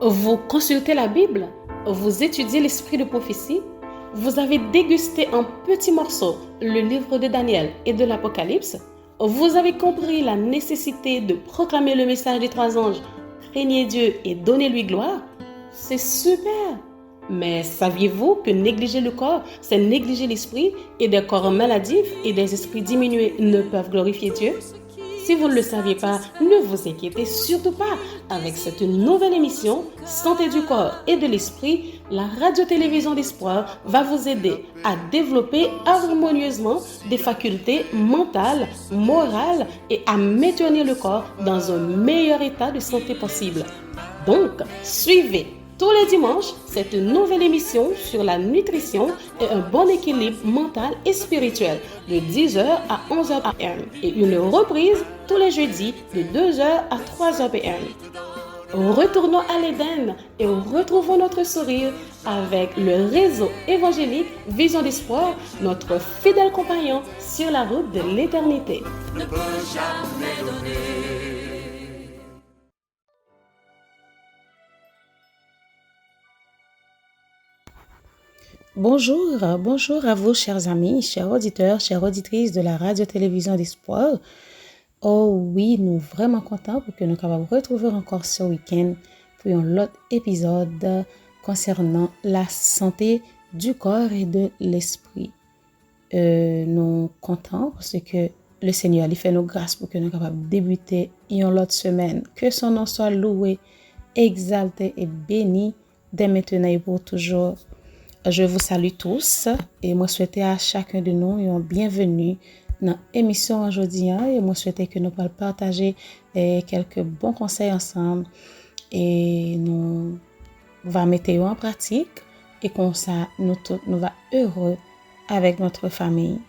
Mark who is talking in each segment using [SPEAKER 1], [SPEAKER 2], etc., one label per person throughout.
[SPEAKER 1] Vous consultez la Bible, vous étudiez l'esprit de prophétie, vous avez dégusté en petits morceaux le livre de Daniel et de l'Apocalypse, vous avez compris la nécessité de proclamer le message des trois anges, craignez Dieu et donnez-lui gloire. C'est super! Mais saviez-vous que négliger le corps, c'est négliger l'esprit et des corps maladifs et des esprits diminués ne peuvent glorifier Dieu? Si vous ne le saviez pas, ne vous inquiétez surtout pas. Avec cette nouvelle émission, Santé du corps et de l'esprit, la radio-télévision d'espoir va vous aider à développer harmonieusement des facultés mentales, morales et à maintenir le corps dans un meilleur état de santé possible. Donc, suivez tous les dimanches cette nouvelle émission sur la nutrition et un bon équilibre mental et spirituel de 10h à 11h p.m. et une reprise tous les jeudis de 2h à 3h p.m. Retournons à l'Éden et retrouvons notre sourire avec le réseau évangélique Vision d'Espoir, notre fidèle compagnon sur la route de l'éternité.
[SPEAKER 2] Ne peut jamais donner.
[SPEAKER 1] Bonjour à vous, chers amis, chers auditeurs, chères auditrices de la radio-télévision d'Espoir. Oh oui, nous sommes vraiment contents pour que nous puissions retrouver encore ce week-end pour un autre épisode concernant la santé du corps et de l'esprit. Nous sommes contents parce que le Seigneur lui fait nos grâces pour que nous puissions débuter une autre semaine. Que son nom soit loué, exalté et béni dès maintenant et pour toujours. Je vous salue tous et moi souhaite à chacun de nous une bienvenue dans l'émission aujourd'hui et moi souhaite que nous puissions partager quelques bons conseils ensemble et nous va mettre en pratique et comme ça nous va heureux avec notre famille.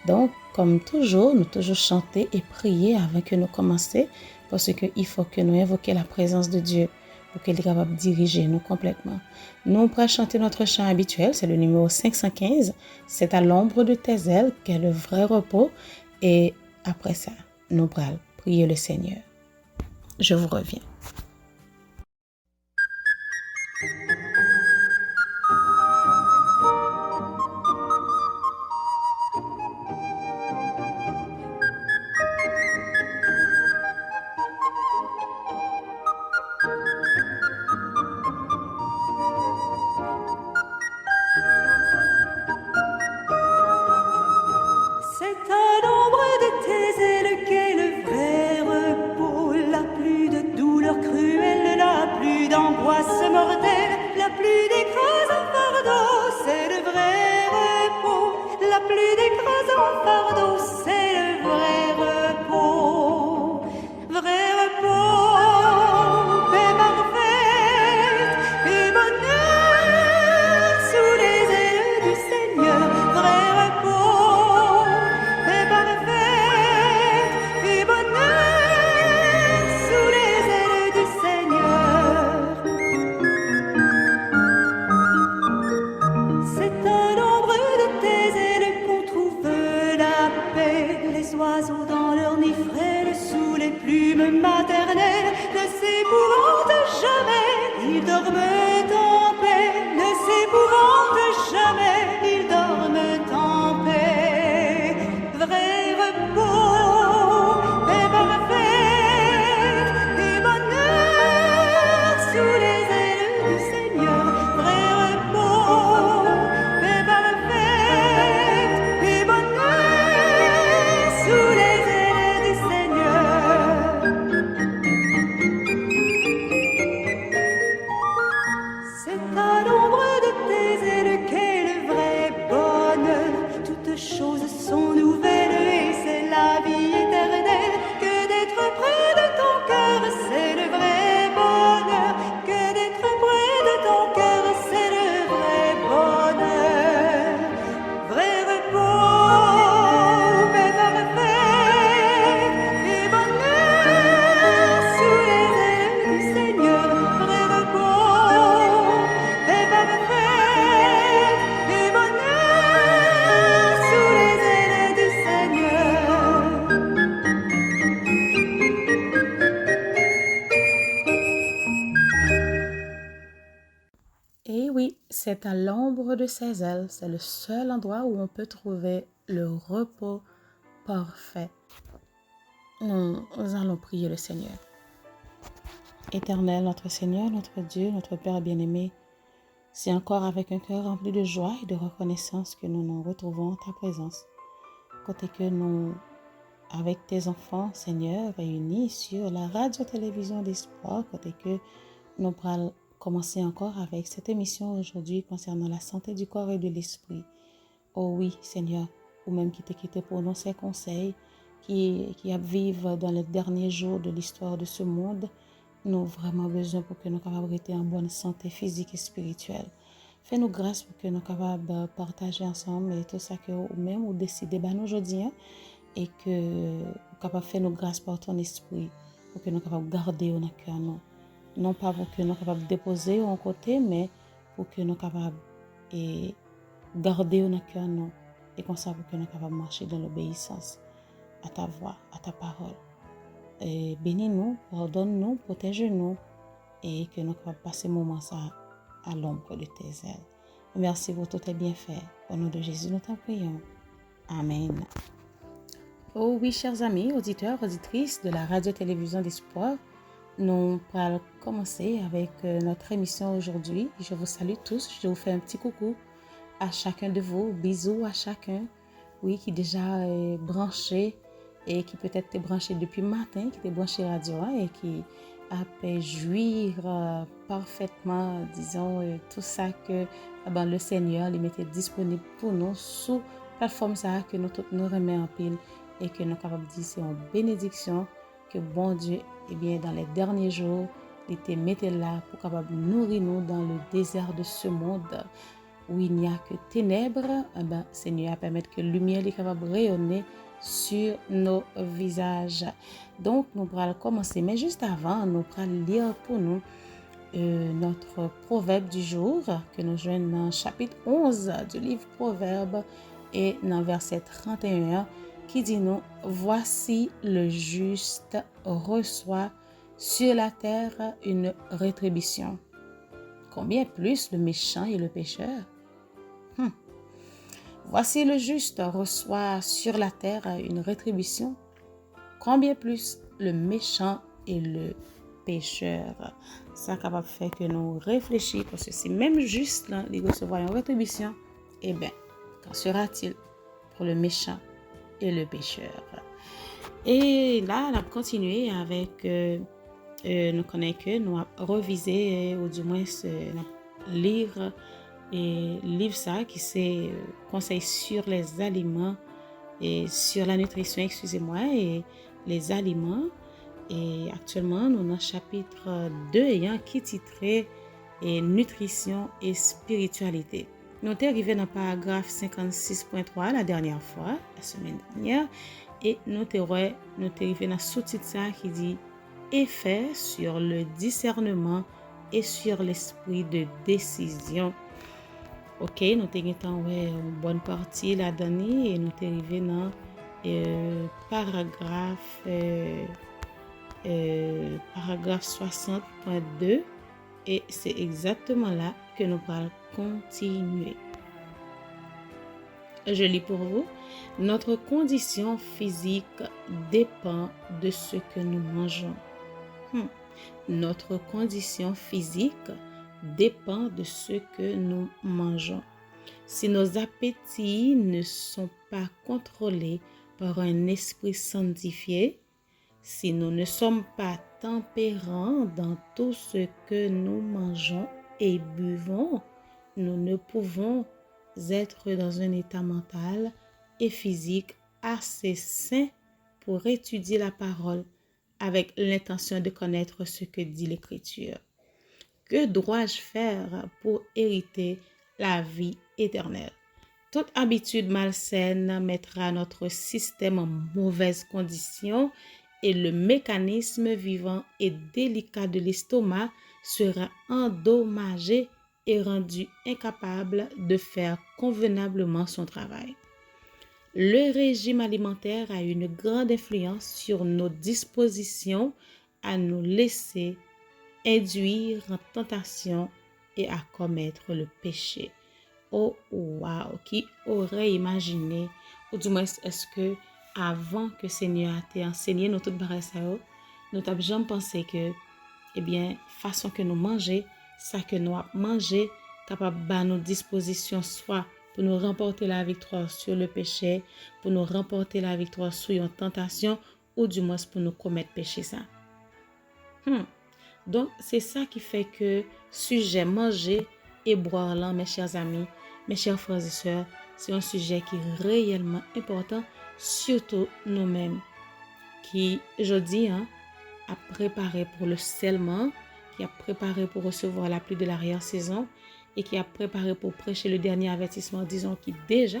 [SPEAKER 1] Donc comme toujours, nous toujours chanter et prier avant que nous commencer parce qu'il faut que nous invoquions la présence de Dieu pour qu'il soit capable de diriger nous complètement. Nous allons chanter notre chant habituel, c'est le numéro 515. C'est à l'ombre de tes ailes qu'est le vrai repos. Et après ça, nous allons prier le Seigneur. Je vous reviens. Et oui, c'est à l'ombre de ses ailes, c'est le seul endroit où on peut trouver le repos parfait. Nous allons prier le Seigneur. Éternel, notre Seigneur, notre Dieu, notre Père bien-aimé, c'est encore avec un cœur rempli de joie et de reconnaissance que nous nous retrouvons en ta présence. Côté que nous, avec tes enfants, Seigneur, réunis sur la radio-télévision d'espoir, côté que nous allons commencer encore avec cette émission aujourd'hui concernant la santé du corps et de l'esprit. Oh oui, Seigneur, ou même qui t'a quitté pour nous ces conseils qui vivent dans les derniers jours de l'histoire de ce monde, nous avons vraiment besoin pour que nous capables rester en bonne santé physique et spirituelle. Fais-nous grâce pour que nous capables de partager ensemble et tout ça que ou même ou décider ben aujourd'hui et que nous capables faire nous grâce par ton esprit pour que nous capables garder au cœur nous. Non pas pour que nous capables déposer en côté, mais pour que nous capables et garder au cœur nous et comme ça pour que nous capables marcher dans l'obéissance à ta voix, à ta parole. Et bénis-nous, pardonne-nous, protège-nous et que nous puissions passer moment ça à l'ombre de tes ailes. Merci pour tous tes bienfaits. Au nom de Jésus, nous t'en prions. Amen. Oh oui, chers amis, auditeurs, auditrices de la radio-télévision d'Espoir, nous allons commencer avec notre émission aujourd'hui. Je vous salue tous, je vous fais un petit coucou à chacun de vous, bisous à chacun, oui, qui déjà est branché et qui peut-être est branché depuis le matin, qui est branché radio et qui a pu jouir parfaitement, disons, tout ça que le Seigneur lui mettait disponible pour nous sous plateforme ça que nous toutes nous remet en pile et que nous capables de dire c'est une bénédiction que bon Dieu, eh bien, dans les derniers jours, il était mettait là pour capable nourrir nous dans le désert de ce monde où il n'y a que ténèbres. Seigneur, permettre que la lumière est capable de rayonner sur nos visages. Donc, nous allons commencer. Mais juste avant, nous allons lire pour nous notre proverbe du jour que nous joignons dans le chapitre 11 du livre Proverbe et dans verset 31 qui dit nous, voici le juste reçoit sur la terre une rétribution. Combien plus le méchant et le pécheur? Voici le juste reçoit sur la terre une rétribution. Combien plus le méchant et le pécheur? Ça capable de faire que nous réfléchissons parce que si même juste là, il recevoir une rétribution, eh bien, qu'en sera-t-il pour le méchant et le pécheur? Et là, on a continué avec, nous connaissons que nous avons revisé, ou du moins lire et livre ça qui c'est conseil sur les aliments et sur la nutrition, excusez-moi, et les aliments. Et actuellement, nous avons chapitre 2 qui titré nutrition et spiritualité. Nous sommes arrivés dans le paragraphe 56.3 la dernière fois, la semaine dernière, et nous sommes arrivés dans le sous-titre ça qui dit effet sur le discernement et sur l'esprit de décision. Ok, nous avons une bonne partie là-dedans et nous sommes arrivés dans paragraphe 60.2 et c'est exactement là que nous allons continuer. Je lis pour vous. Notre condition physique dépend de ce que nous mangeons. Notre condition physique dépend de ce que nous mangeons. Si nos appétits ne sont pas contrôlés par un esprit sanctifié, si nous ne sommes pas tempérants dans tout ce que nous mangeons et buvons, nous ne pouvons être dans un état mental et physique assez sain pour étudier la parole avec l'intention de connaître ce que dit l'Écriture. Que dois-je faire pour hériter la vie éternelle? Toute habitude malsaine mettra notre système en mauvaise condition et le mécanisme vivant et délicat de l'estomac sera endommagé et rendu incapable de faire convenablement son travail. Le régime alimentaire a une grande influence sur nos dispositions à nous laisser induire en tentation
[SPEAKER 3] et à commettre le péché. Oh, wow! Qui aurait imaginé, ou du moins, est-ce que avant que Seigneur t'ait enseigné nous toutes barres ça, nous t'avons jamais pensé que, eh bien, façon que nous manger, ça que nous manger, capable de nos dispositions, soit pour nous remporter la victoire sur le péché, pour nous remporter la victoire sur une tentation, ou du moins pour nous commettre péché ça. Donc, c'est ça qui fait que sujet manger et boire là, mes chers amis, mes chers frères et sœurs, c'est un sujet qui est réellement important, surtout nous-mêmes, qui, je dis, a préparé pour le scellement, qui a préparé pour recevoir la pluie de l'arrière-saison et qui a préparé pour prêcher le dernier avertissement, disons qui déjà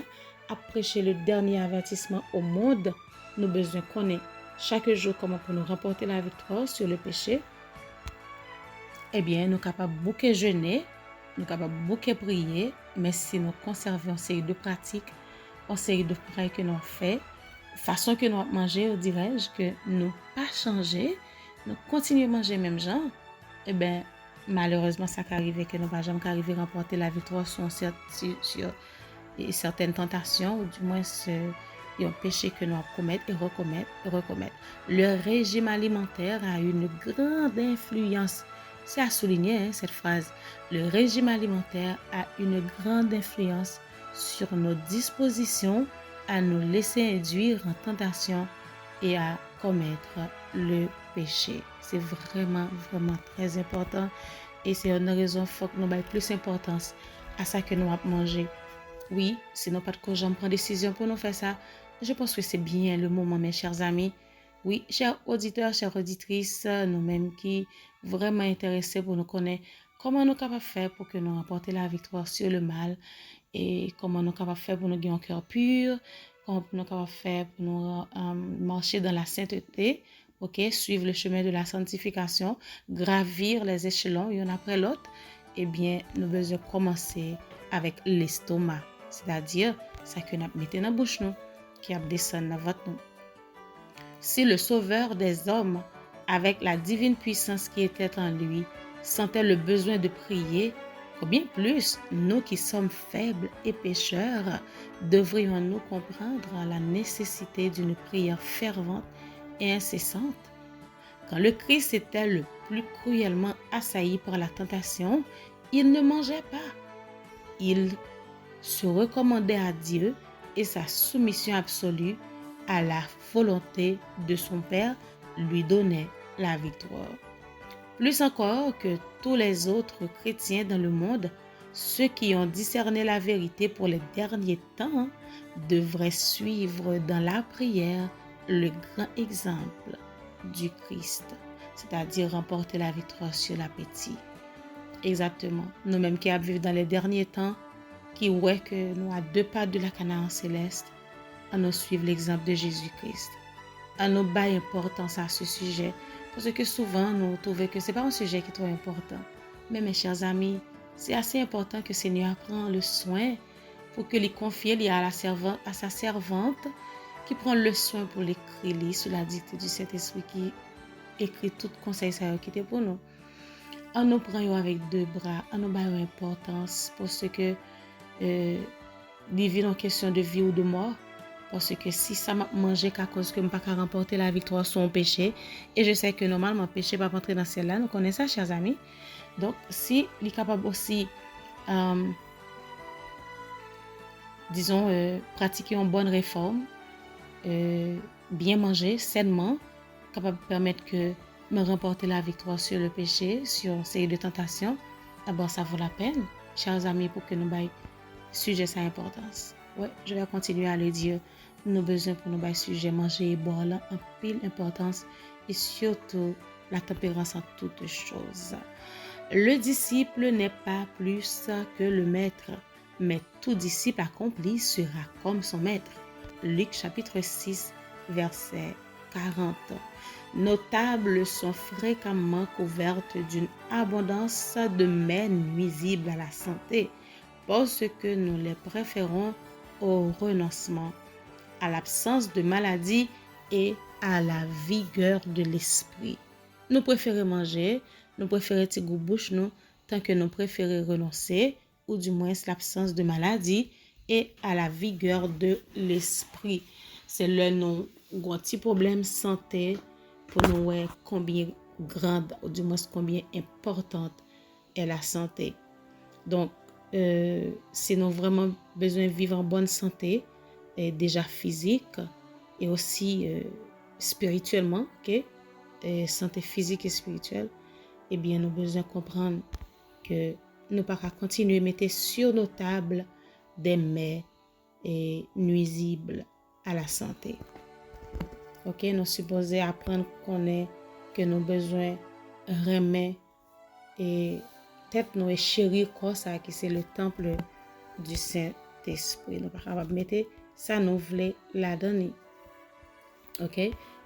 [SPEAKER 3] a prêché le dernier avertissement au monde. Nous besoin qu'on ait chaque jour comment pour nous remporter la victoire sur le péché. Eh bien, nous sommes capables de beaucoup jeûner, nous sommes capables de beaucoup prier, mais si nous conservons une série de pratiques, une série de prières que nous faisons, façon que nous manger, dirais-je, que nous pas changer, nous continuons à manger même genre, eh bien, malheureusement, ça peut arriver que nous ne pas jamais arriver à remporter la victoire sur certaines tentations, ou du moins un péché que nous commettons et recommettre. Le régime alimentaire a une grande influence. C'est à souligner cette phrase. Le régime alimentaire a une grande influence sur nos dispositions à nous laisser induire en tentation et à commettre le péché. C'est vraiment très important et c'est une raison forte que nous avons plus d'importance à ça que nous avons mangé. Oui, sinon pas de quoi j'en prends décision pour nous faire ça. Je pense que c'est bien le moment, mes chers amis. Oui, chers auditeurs, chères auditrices, nous-mêmes qui vraiment intéressés pour nous connaître comment nous sommes capables de faire pour que nous remportions la victoire sur le mal et comment nous sommes capables de faire pour nous gagner un cœur pur, comment nous sommes capables de faire pour nous marcher dans la sainteté, suivre le chemin de la sanctification, gravir les échelons l'un après l'autre. Eh bien, nous devons commencer avec l'estomac, c'est-à-dire ça que nous mettons dans la bouche nous, qui a descendu dans votre nous. Si le Sauveur des hommes, avec la divine puissance qui était en lui, sentait le besoin de prier, combien plus nous qui sommes faibles et pécheurs devrions-nous comprendre la nécessité d'une prière fervente et incessante? Quand le Christ était le plus cruellement assailli par la tentation, il ne mangeait pas. Il se recommandait à Dieu et sa soumission absolue à la volonté de son Père lui donnait la victoire. Plus encore que tous les autres chrétiens dans le monde, ceux qui ont discerné la vérité pour les derniers temps devraient suivre dans la prière le grand exemple du Christ, c'est-à-dire remporter la victoire sur l'appétit. Exactement. Nous-mêmes qui vivons dans les derniers temps, qui voient que nous à 2 pas de la Canaan céleste, à nous suivre l'exemple de Jésus-Christ, à nous bailler importance à ce sujet, parce que souvent nous trouvons que ce n'est pas un sujet qui est trop important. Mais mes chers amis, c'est assez important que le Seigneur prenne le soin pour que les confie à sa servante qui prend le soin pour l'écrire sous la dictée du Saint-Esprit qui écrit tout conseil ça qui était pour nous. En nous prenant avec 2 bras, en nous baillant importance parce que vivre en question de vie ou de mort. Parce que si ça m'a mangé qu'à cause que je ne peux pas remporter la victoire sur un péché, et je sais que normalement, le péché ne va pas entrer dans celle-là, nous connaissons ça, chers amis. Donc, si il est capable aussi, pratiquer une bonne réforme, bien manger, sainement, capable de permettre que me remporter la victoire sur le péché, sur une série de tentations, d'abord, ça vaut la peine, chers amis, pour que nous baillons sujet sa importance. Ouais, je vais continuer à le dire. Nous avons besoin pour nous sujet manger et boire là en pile importance et surtout la tempérance en toutes choses. Le disciple n'est pas plus que le maître, mais tout disciple accompli sera comme son maître. Luc chapitre 6 verset 40. Nos tables sont fréquemment couvertes d'une abondance de mets nuisibles à la santé parce que nous les préférons au renoncement, à l'absence de maladie et à la vigueur de l'esprit. Nous préférons manger, nous préférons tirer bouche nous tant que nous préférons renoncer, ou du moins l'absence de maladie, et à la vigueur de l'esprit. C'est là nous avons un petit problème santé pour nous voir combien grande, ou du moins combien importante est la santé. Donc, si nous avons vraiment besoin de vivre en bonne santé, et déjà physique et aussi spirituellement, ok? Et santé physique et spirituelle, eh bien, nous avons besoin de comprendre que nous ne pouvons pas continuer à mettre sur nos tables des mets et nuisibles à la santé. Ok, nous supposons apprendre que nous avons besoin de remettre et tête nous et chérir comme ça, qui c'est le temple du Saint-Esprit. Nous ne pouvons pas mettre ça, nous voulons la donner. Ok,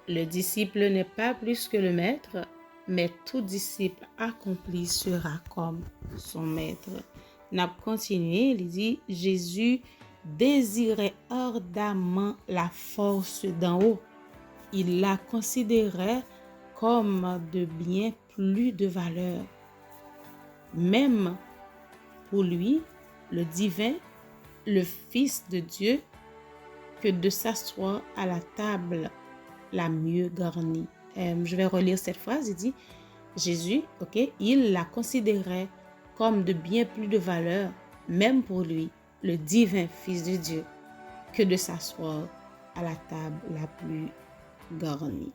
[SPEAKER 3] le disciple n'est pas plus que le maître, mais tout disciple accompli sera comme son maître. N'a continué, il dit, Jésus désirait ardemment la force d'en haut. Il la considérait comme de bien plus de valeur. Même pour lui, le divin, le Fils de Dieu, que de s'asseoir à la table la mieux garnie. Je vais relire cette phrase. Il dit, Jésus, ok, il la considérait comme de bien plus de valeur, même pour lui, le divin Fils de Dieu, que de s'asseoir à la table la plus garnie.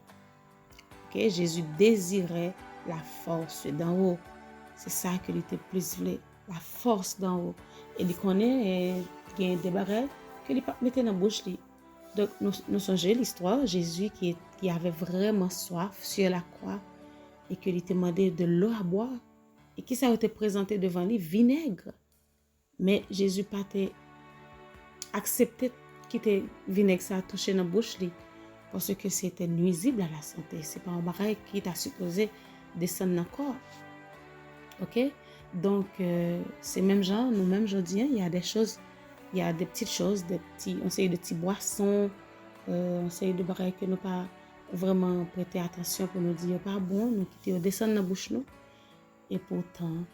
[SPEAKER 3] Ok, Jésus désirait la force d'en haut. C'est ça qu'il était plus voulu, la force d'en haut. Et il connaît des barrettes que il mettait dans la bouche. Donc, nous songeons l'histoire, Jésus qui avait vraiment soif sur la croix et qu'il lui demandait de l'eau à boire. Et qui ça a été présenté devant lui? Vinaigre. Mais Jésus n'a pas accepté que vinaigre ça a touché dans la bouche parce que c'était nuisible à la santé. C'est pas un baril qui t'a supposé descendre dans le corps. Ok? Donc, c'est même genre, nous-mêmes, aujourd'hui, il y a des choses, il y a des petites choses, on sait de petits boissons, on sait de barils que nous pas vraiment prêter attention pour nous dire pas bon, nous quitter descendre dans la bouche nous. Et pourtant,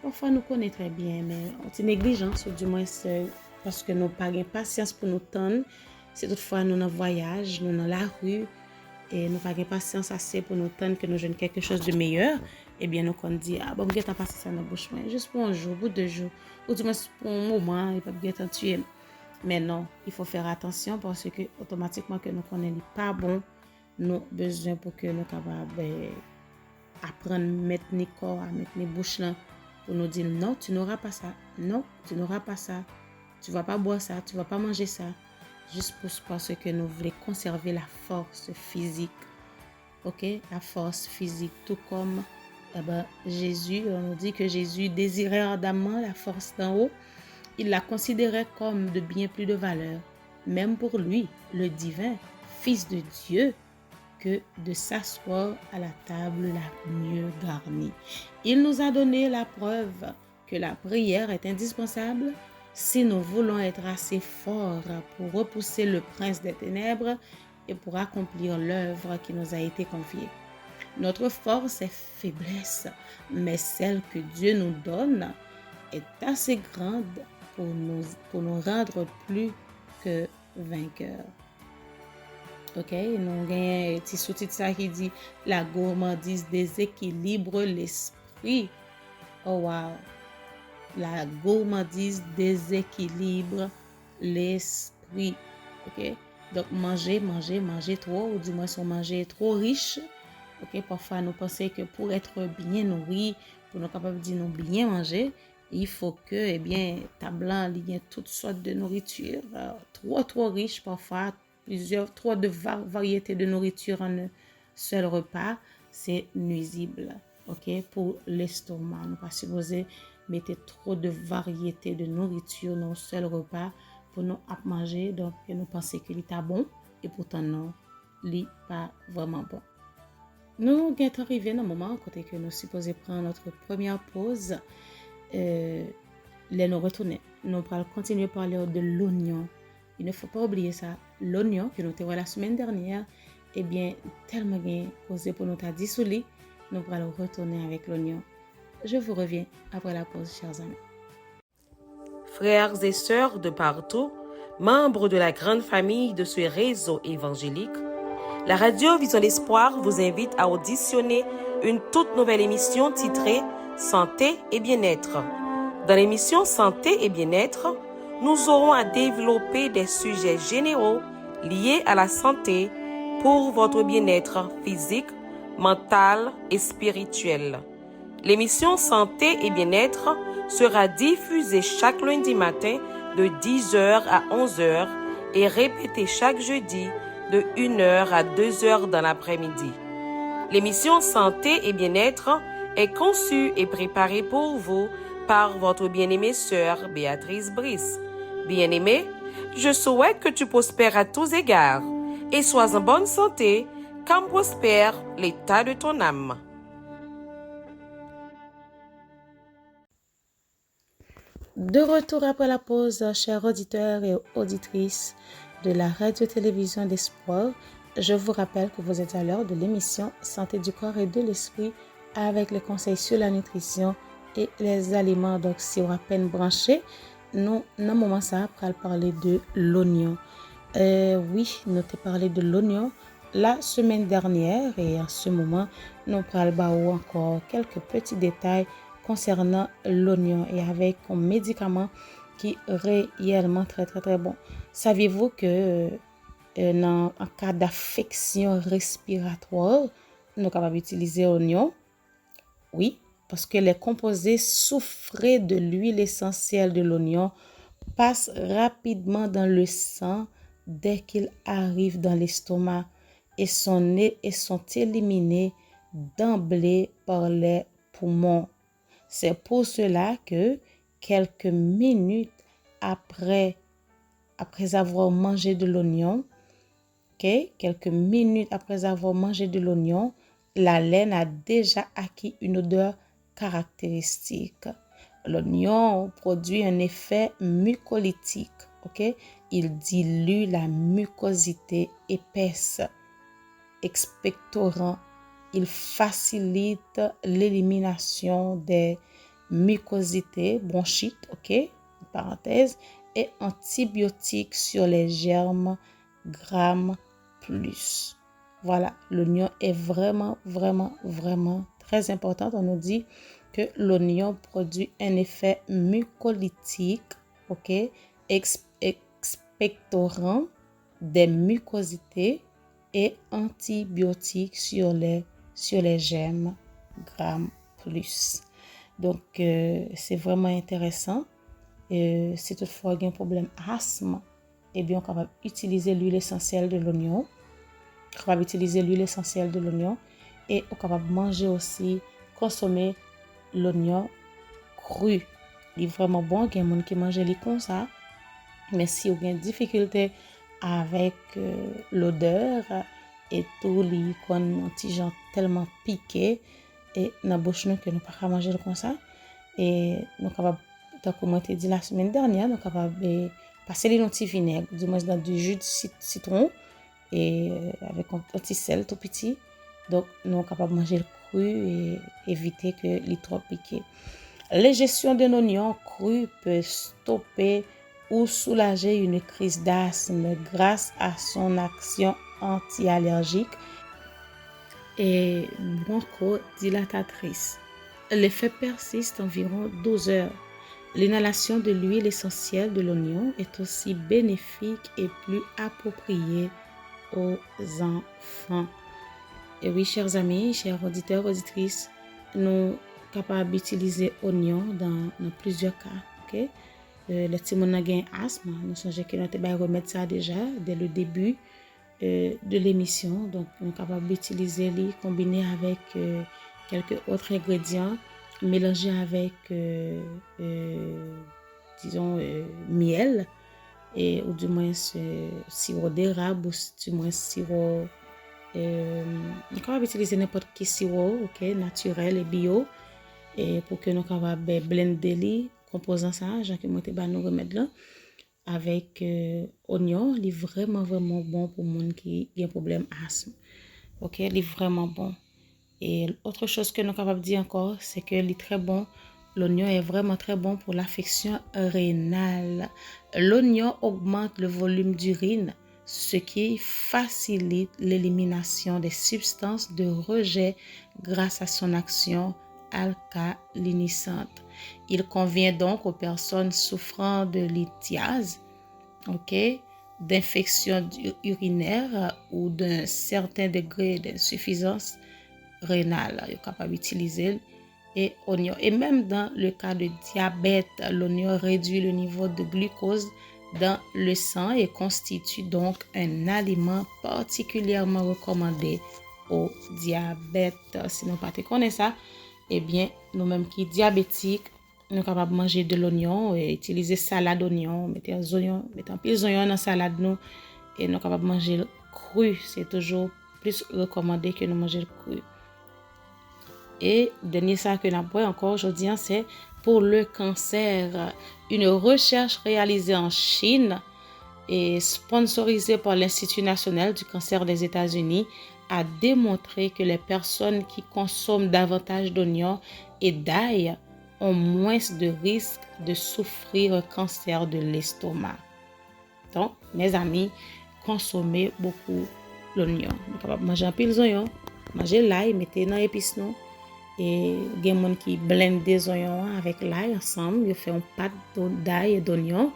[SPEAKER 3] parfois nous connaissons très bien, mais on est négligence, ou du moins c'est parce que nous n'avons pas de patience pour nous tendre. C'est toutefois nous dans le voyage, nous dans la rue, et nous n'avons pas de patience assez pour nous tendre que nous jouons quelque chose de meilleur. Eh bien, nous qu'on dit, ah bon, je vais passer ça dans la bouche, juste pour un jour, pour 2 jours, ou du moins pour un moment, il ne peut pas tuer. Mais non, il faut faire attention parce que automatiquement que nous connaissons pas bon, nous avons besoin pour que nous capables apprendre à mettre nos corps, à mettre nos bouches là, pour nous dire non, tu n'auras pas ça, non, tu n'auras pas ça, tu vas pas boire ça, tu vas pas manger ça, juste parce que nous voulons conserver la force physique, ok, la force physique, tout comme Jésus, on nous dit que Jésus désirait ardemment la force d'en haut. Il la considérait comme de bien plus de valeur, même pour lui, le divin, Fils de Dieu, que de s'asseoir à la table la mieux garnie. Il nous a donné la preuve que la prière est indispensable si nous voulons être assez forts pour repousser le prince des ténèbres et pour accomplir l'œuvre qui nous a été confiée. Notre force est faiblesse, mais celle que Dieu nous donne est assez grande pour nous rendre plus que vainqueurs. Ok, nous avons un petit sous-titre qui dit la gourmandise déséquilibre l'esprit. Oh wow! La gourmandise déséquilibre l'esprit. Ok, donc manger trop, ou du moins si on mange trop riche. Ok, parfois nous pensons que pour être bien nourri, pour nous capables de nous bien manger, il faut que, eh bien, tablant, il y a toutes sortes de nourriture, trop riche parfois, trop de variétés de nourriture en un seul repas, c'est nuisible, ok, pour l'estomac. Nous pas supposé mettre trop de variétés de nourriture dans un seul repas pour nous manger, donc nous pensons qu'il est bon, et pourtant non, il n'est pas vraiment bon. Nous sommes arrivés dans un moment côté que nous supposons prendre notre première pause. Nous retourner. Nous allons continuer à parler de l'oignon. Il ne faut pas oublier ça. L'oignon que nous avons la semaine dernière, eh bien, tellement bien causé pour nous dissoudre. Nous allons retourner avec l'oignon. Je vous reviens après la pause, chers amis.
[SPEAKER 4] Frères et sœurs de partout, membres de la grande famille de ce réseau évangélique, la radio Vision d'Espoir vous invite à auditionner une toute nouvelle émission titrée Santé et bien-être. Dans l'émission Santé et bien-être, nous aurons à développer des sujets généraux liés à la santé pour votre bien-être physique, mental et spirituel. L'émission Santé et bien-être sera diffusée chaque lundi matin de 10h à 11h et répétée chaque jeudi de 1h à 2h dans l'après-midi. L'émission Santé et bien-être est conçue et préparée pour vous par votre bien-aimée sœur Béatrice Brice. Bien-aimée, je souhaite que tu prospères à tous égards et sois en bonne santé, comme prospère l'état de ton âme.
[SPEAKER 3] De retour après la pause, chers auditeurs et auditrices de la radio-télévision d'Espoir, je vous rappelle que vous êtes à l'heure de l'émission Santé du corps et de l'esprit avec les conseils sur la nutrition et les aliments. Donc, si on a peine branché, nous, dans le moment ça, on va parler de l'oignon. Oui, nous avons parlé de l'oignon la semaine dernière et en ce moment, nous allons encore quelques petits détails concernant l'oignon et avec un médicament qui est réellement très très très bon. Saviez-vous que en cas d'affection respiratoire, nous sommes capables d'utiliser l'oignon? Oui, parce que les composés soufrés de l'huile essentielle de l'oignon passent rapidement dans le sang dès qu'ils arrivent dans l'estomac et sont éliminés d'emblée par les poumons. C'est pour cela que quelques minutes après avoir mangé de l'oignon, quelques minutes après avoir mangé de l'oignon, la laine a déjà acquis une odeur caractéristique. L'oignon produit un effet mucolytique. Il dilue la mucosité épaisse, expectorant. Il facilite l'élimination des mucosités, bronchites, parenthèse, et antibiotiques sur les germes Gram+. Voilà, l'oignon est vraiment, vraiment, vraiment très important. On nous dit que l'oignon produit un effet mucolytique, expectorant des mucosités et antibiotiques sur les germes Gram+. Donc, c'est vraiment intéressant. Si toutefois il y a un problème asthme, eh bien, on est capable d'utiliser l'huile essentielle de l'oignon. On est capable d'utiliser l'huile essentielle de l'oignon et on est capable de manger aussi, consommer l'oignon cru. Il est vraiment bon. Il y a des gens qui mangent les comme ça. Mais si vous avez une difficulté avec l'odeur et tout, les gens tellement piqués et dans la bouche nous que nous ne pouvons pas manger comme ça. Et nous sommes capables, comme on t'a dit la semaine dernière, nous sommes capables de passer les petits vinaigres, du moins dans du jus de citron et avec un petit sel tout petit. Donc nous sommes capables de manger le cru et éviter que les trop piqué. L'ingestion d'un oignon cru peut stopper ou soulager une crise d'asthme grâce à son action anti-allergique et bronchodilatatrice. L'effet persiste environ 12 heures. L'inhalation de l'huile essentielle de l'oignon est aussi bénéfique et plus appropriée aux enfants. Et oui, chers amis, chers auditeurs, auditrices, nous sommes capables d'utiliser l'oignon dans plusieurs cas. Les petits gens qui ont asthme, nous songeons que nous avons remettre ça déjà dès le début de l'émission. Donc, nous sommes capables d'utiliser les combiner avec quelques autres ingrédients, mélanger avec, miel, ou du moins sirop d'érable, ou du moins sirop. On est capable d'utiliser n'importe quel sirop, naturel et bio, et pour que nous soyons capables de blender les composants ça, j'ai que moi nous remettre là avec oignon, il est vraiment vraiment bon pour les gens qui ont un problème asthme. Il est vraiment bon. Et autre chose que nous sommes capables de dire encore, c'est que il est très bon. L'oignon est vraiment très bon pour l'affection rénale. L'oignon augmente le volume d'urine, ce qui facilite l'élimination des substances de rejet grâce à son action alcalinisante. Il convient donc aux personnes souffrant de lithiase, d'infection urinaire ou d'un certain degré d'insuffisance rénale. Il est capable d'utiliser et oignon. Et même dans le cas de diabète, l'oignon réduit le niveau de glucose dans le sang et constitue donc un aliment particulièrement recommandé au diabète. Si nous ne connaissons pas ça, eh bien, nous-mêmes qui sommes diabétiques, nous sommes capables de manger de l'oignon et utiliser salade d'oignon, mettre un pile d'oignon dans la salade nous et nous sommes capables de manger cru. C'est toujours plus recommandé que nous manger cru. Et dernier ça que nous avons encore aujourd'hui, c'est pour le cancer. Une recherche réalisée en Chine et sponsorisée par l'Institut national du cancer des États-Unis a démontré que les personnes qui consomment davantage d'oignons et d'ail ont moins de risques de souffrir un cancer de l'estomac. Donc, mes amis, consommez beaucoup l'oignon. Vous pouvez manger un pile d'oignon, manger l'ail, mettez dans l'épice non. Et il y a des gens qui blendent des oignons avec l'ail ensemble, ils font une pâte d'ail et d'oignon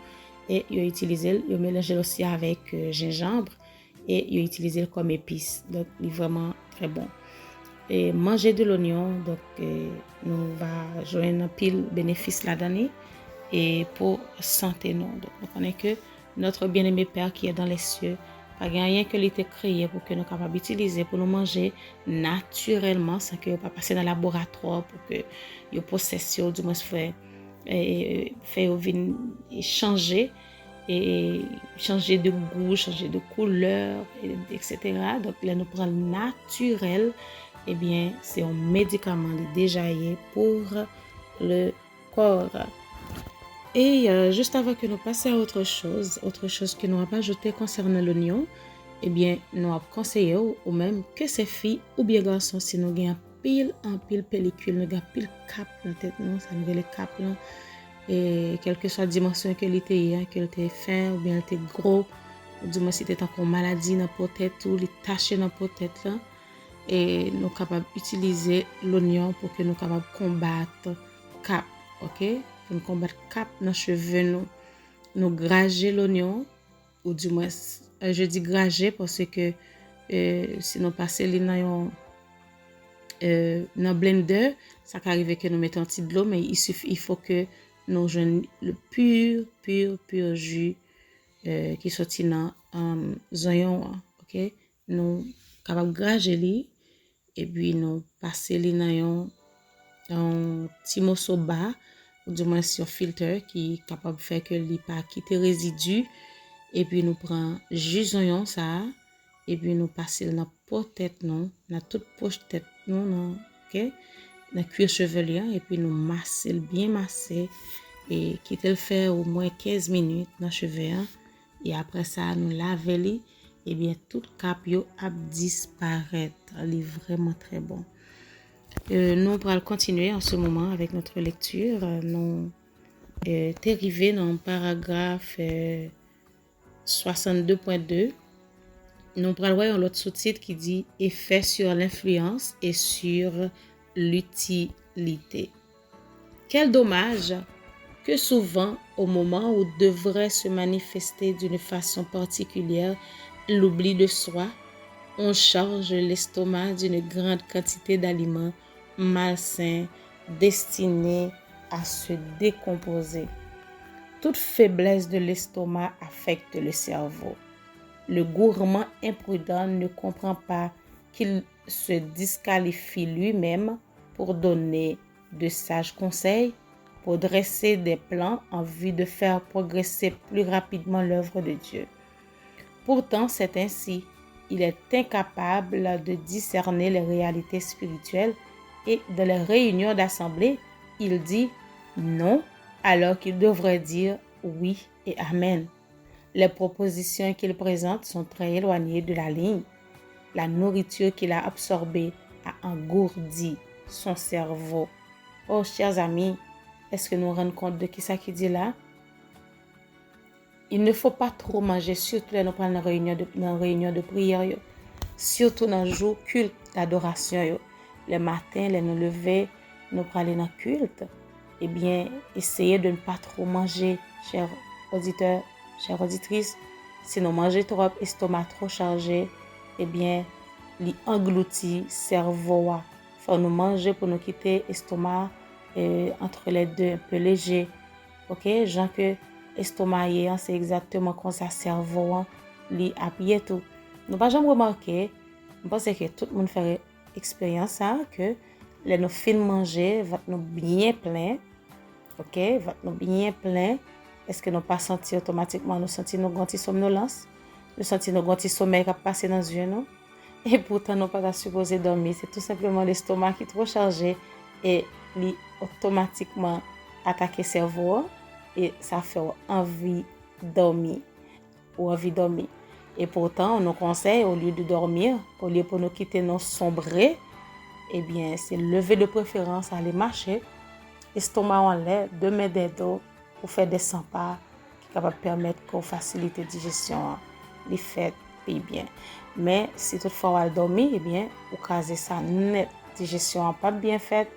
[SPEAKER 3] et ils mélangent aussi avec gingembre et ils utilisent comme épice. Donc, il est vraiment très bon. Et manger de l'oignon, donc nous va joindre un pile bénéfice là-dedans et pour santé nous. Donc, on connaît que notre bien-aimé Père qui est dans les cieux, pas rien que l'été créé pour que nous capables d'utiliser pour nous manger naturellement sans que pas passer dans le laboratoire pour que yo possession du moins fait changer de goût, changer de couleur, etc. Donc là nous prenons naturel, eh bien c'est un médicament déjà pour le corps. Et juste avant que nous passions à autre chose que nous avons ajouté concernant l'oignon, eh bien, nous avons conseillé ou même que ces filles ou bien garçons, si nous avons en pile pellicule, nous avons pile cap dans la tête, ça nous avons les cap, et quelle que soit la dimension qu'elle était, qu'elle était fin ou bien elle était gros, ou du moins si c'était encore maladie dans la tête ou les taches dans la tête, et nous sommes capables d'utiliser l'oignon pour que nous soyons capables de combattre cap, ok? Pour nous combattre cap dans les cheveux, nous grager l'oignon, ou du moins, je dis grager parce que si nous passons dans le blender, ça peut arriver que nous mettons un petit de l'eau, mais il faut que nous joignons le pur jus qui sortit dans les oignons, ok? Nous sommes capables de grager et puis nous passer les oignons dans un petit morceau bas, ou du moins sur filtre qui est capable de faire que il pas quitter résidus et puis nous prend jus oignon ça et puis nous passer dans tête non dans toute poche tête non OK dans cuir chevelu et puis nous masser bien masser et quitter le faire au moins 15 minutes dans cheveux et après ça nous laver et bien toute cap yo a disparaître. Il est vraiment très bon. Nous allons continuer en ce moment avec notre lecture. Nous sommes arrivés dans le paragraphe 62.2. Nous allons voir l'autre sous-titre qui dit « Effet sur l'influence et sur l'utilité ». Quel dommage que souvent, au moment où devrait se manifester d'une façon particulière l'oubli de soi, on charge l'estomac d'une grande quantité d'aliments malsains destinés à se décomposer. Toute faiblesse de l'estomac affecte le cerveau. Le gourmand imprudent ne comprend pas qu'il se disqualifie lui-même pour donner de sages conseils, pour dresser des plans en vue de faire progresser plus rapidement l'œuvre de Dieu. Pourtant, c'est ainsi. Il est incapable de discerner les réalités spirituelles et dans les réunions d'assemblée, il dit non alors qu'il devrait dire oui et amen. Les propositions qu'il présente sont très éloignées de la ligne. La nourriture qu'il a absorbée a engourdi son cerveau. Oh, chers amis, est-ce que nous nous rendons compte de qui ça qui dit là? Il ne faut pas trop manger, surtout dans les réunions de prière, yo. Surtout dans le jour culte d'adoration. Yo. Le matin, nous lever, nous aller dans le culte. Eh bien, essayez de ne pas trop manger, chers auditeurs, chères auditrices. Si nous mangeons trop, estomac trop chargé, eh bien, li englouti cerveau. Faut nous manger pour nous quitter estomac entre les deux, un peu léger. Ok, gens que estomac c'est exactement comme ça cerveau li appuyer tout. Nous pas jamais remarqué, je pense que tout le monde fait expérience ça que les nous fin manger va nous bien plein. OK, va nous bien plein. Est-ce que nous pas senti automatiquement nous sentir nos ganti somnolence, nous sentir nos ganti sommeil qui passer dans yeux non? Et pourtant nous pas supposé dormir, c'est tout simplement l'estomac qui est trop chargé et li automatiquement attaquer cerveau et ça fait envie dormir ou envie dormir. Et pourtant, on nous conseille, au lieu de dormir, au lieu pour nous quitter nos sombrer, eh bien, c'est lever de préférence, aller marcher, estomac en l'air, 2 mètres d'eau, pour faire des 100 pas, qui est capable de permettre qu'on facilite la digestion, les fêtes, et bien. Mais si toutefois on va dormir, eh bien, vous casez ça net, digestion pas bien faite,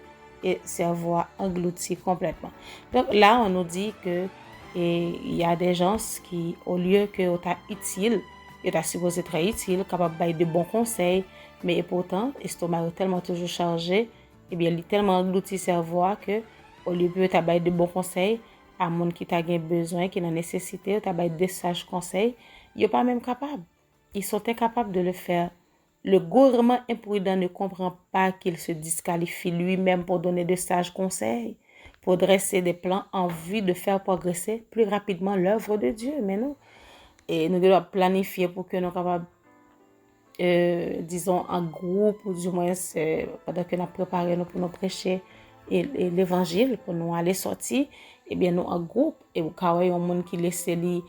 [SPEAKER 3] et cerveau englouti complètement. Donc là, on nous dit que il y a des gens qui, au lieu que vous êtes utile, vous êtes supposé être utile, capable de donner de bons conseils, mais pourtant, l'estomac est tellement toujours chargé, et bien, il est tellement englouti le cerveau que, au lieu de donner de bons conseils, à monde qui a besoin, qui a nécessité, vous donner des sages conseils, ils ne sont pas même capables. Ils sont incapables de le faire. Le gourmand imprudent ne comprend pas qu'il se disqualifie lui-même pour donner de sages conseils, pour dresser des plans en vue de faire progresser plus rapidement l'œuvre de Dieu. Mais non. Et nous devons planifier pour que nous soyons capables, disons, en groupe, ou du moins, pendant que nous préparons pour nous prêcher l'évangile, pour nous aller sortir, eh bien, nous en groupe, et au cas où il y a un monde qui laisse lui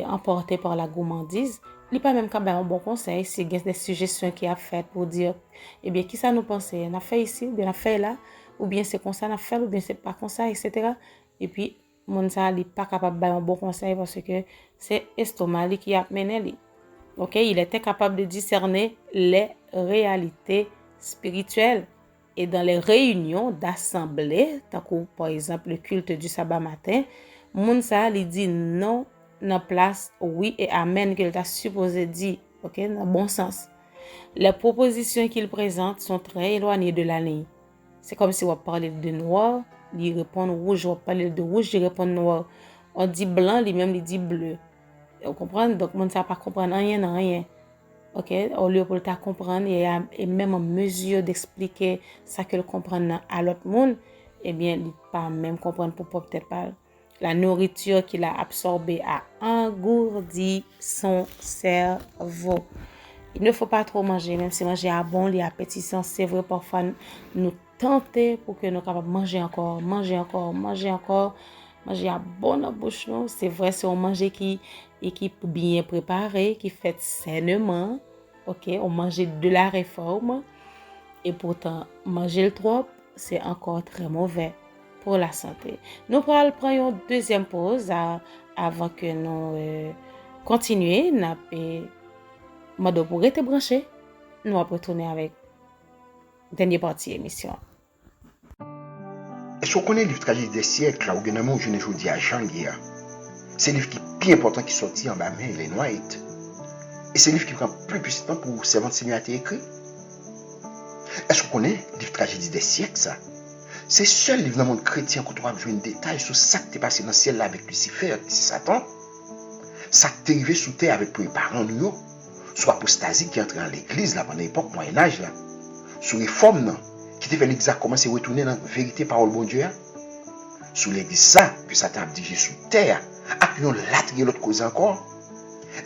[SPEAKER 3] emporté par la gourmandise, il n'est pas même capable un bon conseil s'il y a des suggestions qu'il a faites pour dire, eh bien, qui ça nous pense? On a fait ici, ou bien on a fait là, ou bien c'est comme ça on a fait, ou bien c'est pas comme ça, etc. Et puis, mon ça n'est pas capable de un bon conseil parce que c'est l'estomac qui a mené lui. Ok, il était capable de discerner les réalités spirituelles. Et dans les réunions d'assemblée, par exemple le culte du sabbat matin, mon ça lui dit non dans place oui et amen qu'il t'a supposé dire, ok, dans le bon sens. Les propositions qu'il présente sont très éloignées de la ligne. C'est comme si on parlait de noir, il répond rouge, on parlait de rouge, il répond noir. On dit blanc, lui-même il dit bleu. Vous comprenez? Donc, on ne sait pas comprendre rien. Ok? Au lieu pour le comprendre et même en mesure d'expliquer ça que le comprendre à l'autre monde, eh bien, il ne pas même comprendre pour peut-être pas. La nourriture qu'il a absorbée a engourdi son cerveau. Il ne faut pas trop manger, même si manger à bon, les appétissants, c'est vrai, parfois nous tenter pour que nous capables manger encore, manger à bon en bouche, non? C'est vrai, c'est un manger qui bien préparé, qui fait sainement, ok? On mange de la réforme, et pourtant, manger le trop, c'est encore très mauvais pour la santé. Nous allons prendre une deuxième pause avant que nous continuions. Mado pour être branché, nous allons retourner avec la dernière partie de l'émission.
[SPEAKER 5] Est-ce qu'on connaît le livre Tragédie des siècles, là, où il y a un moment où je ne dis à Jean-Guerre? C'est le livre qui est plus important qui sortit en bas main, il est noir. Et c'est le livre qui prend plus de temps pour Servant Seigneur a été écrit. Est-ce qu'on connaît le livre Tragédie des siècles, ça? C'est seul livre dans le monde chrétien qu'on trouve jouer un détail sur ça qui est passé dans le ciel là avec Lucifer, c'est Satan. Ça qui est arrivé sous terre avec les parents nous, soit apostasie qui est entré dans l'église là pendant l'époque Moyen-Âge là, sous les formes qui fait l'église a commencé à retourner dans la vérité parole bon Dieu. Sous l'église ça que Satan a dirigé sous terre, à puis on l'a l'autre cause encore.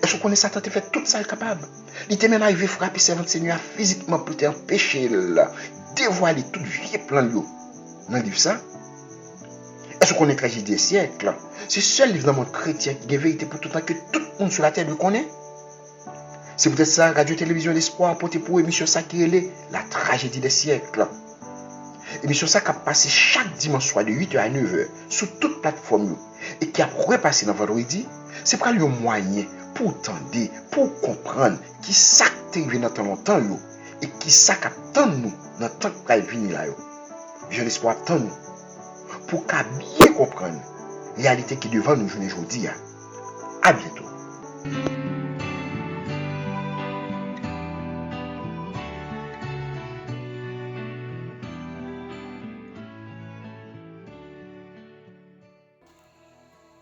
[SPEAKER 5] Est-ce qu'on connaît Satan qui fait tout ça capable? Il était même arrivé frapper Servant Seigneur physiquement pour t'empêcher là, dévoiler tout vieux plan de dans le livre ça. Est-ce qu'on est Tragédie des siècles? C'est seul livre dans le monde chrétien qui est vérité pour tout le temps que tout le monde sur la terre le connaît. C'est peut-être ça, Radio-Télévision d'Espoir, porté pour émission ça qui est la tragédie des siècles. Émission ça qui a passé chaque dimanche soir de 8h à 9h sur toute plateforme et qui a repassé dans vendredi, c'est pour un moyen pour entendre, pour comprendre qui ça qui est arrivé dans tant longtemps et qui ça qui attend nous dans tant que venir là. Vision d'Espoir attend nous pour qu'à bien comprendre la réalité qui est devant nous aujourd'hui. À bientôt.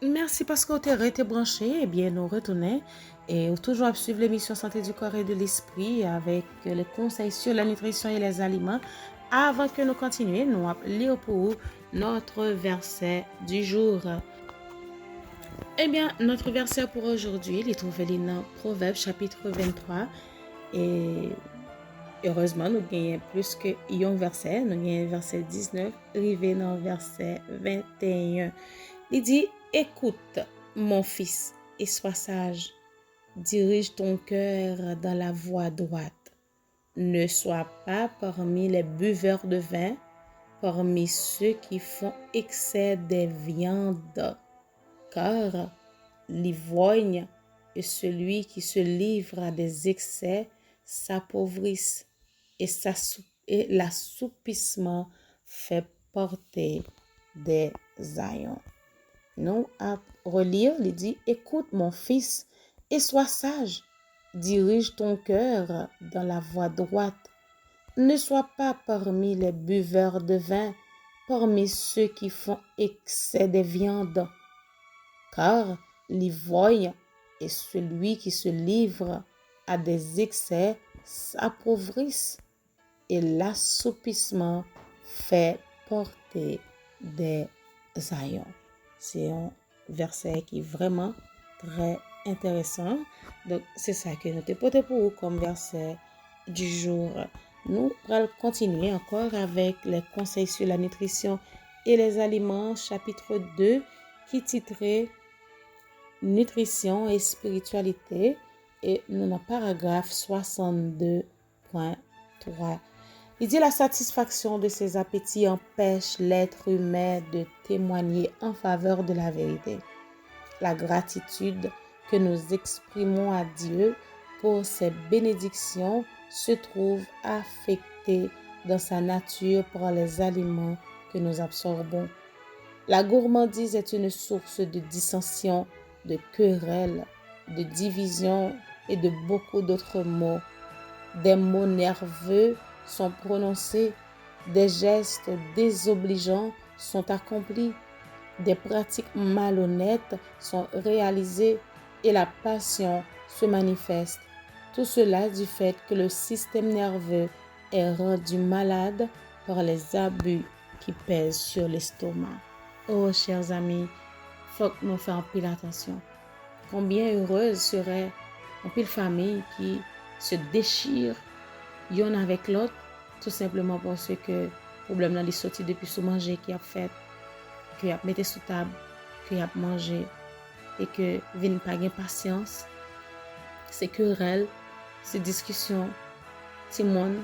[SPEAKER 3] Merci parce que vous avez été branché. Eh bien, nous retournons et toujours à suivre l'émission Santé du corps et de l'esprit avec les conseils sur la nutrition et les aliments. Avant que nous continuions, nous allons lire pour vous notre verset du jour. Eh bien, notre verset pour aujourd'hui, il est trouvé dans Proverbes chapitre 23. Et heureusement, nous gagnons plus que un verset. Nous gagnons verset 19, arrivé dans verset 21. Il dit: écoute, mon fils, et sois sage. Dirige ton cœur dans la voie droite. Ne sois pas parmi les buveurs de vin, parmi ceux qui font excès des viandes, car l'ivrogne et celui qui se livre à des excès s'appauvrissent et l'assoupissement fait porter des haillons. Nous à relire, il dit: écoute mon fils et sois sage. Dirige ton cœur dans la voie droite. Ne sois pas parmi les buveurs de vin, parmi ceux qui font excès de viande, car l'ivrogne et celui qui se livre à des excès s'appauvrissent et l'assoupissement fait porter des haillons. C'est un verset qui est vraiment très intéressant. Donc, c'est ça que nous te portons pour vous comme verset du jour. Nous allons continuer encore avec les conseils sur la nutrition et les aliments, chapitre 2, qui titrait Nutrition et spiritualité. Et nous avons paragraphe 62.3. Il dit: la satisfaction de ses appétits empêche l'être humain de témoigner en faveur de la vérité. La gratitude que nous exprimons à Dieu pour ses bénédictions se trouve affectée dans sa nature par les aliments que nous absorbons. La gourmandise est une source de dissension, de querelles, de division et de beaucoup d'autres maux. Des mots nerveux sont prononcés, des gestes désobligeants sont accomplis, des pratiques malhonnêtes sont réalisées et la passion se manifeste. Tout cela du fait que le système nerveux est rendu malade par les abus qui pèsent sur l'estomac. Oh, chers amis, faut que nous fassions pile attention. Combien heureuse serait une pile famille qui se déchire l'un avec l'autre, tout simplement parce que le problème là est sorti depuis sous manger qui a fait, qui a mis sous table, qui a mangé et que vient pas gain patience. C'est querelle, c'est discussion, c'est monde,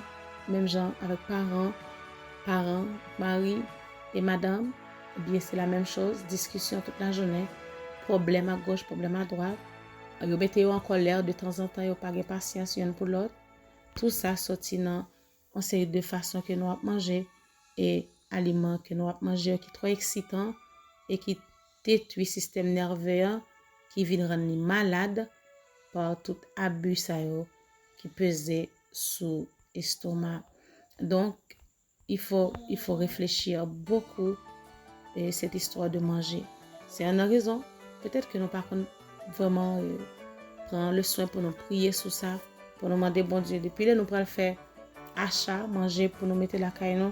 [SPEAKER 3] même gens avec parents, mari et madame, eh bien c'est la même chose, discussion toute la journée, problème à gauche, problème à droite. Ils mettent en colère de temps en temps, ils n'ont pas de patience l'un pour l'autre. Tout ça sorti dans une série de façons que nous avons mangé et aliments que nous avons mangé qui sont trop excitants et qui détruit le système nerveux, qui vient rendre malade par tout abus qui pesait sous l'estomac. Donc, il faut réfléchir beaucoup à cette histoire de manger. C'est une raison. Peut-être que nous par contre vraiment prendre le soin pour nous prier sur ça, pour nous demander bon Dieu. Depuis là, nous pourrons faire achat, manger pour nous mettre la caille,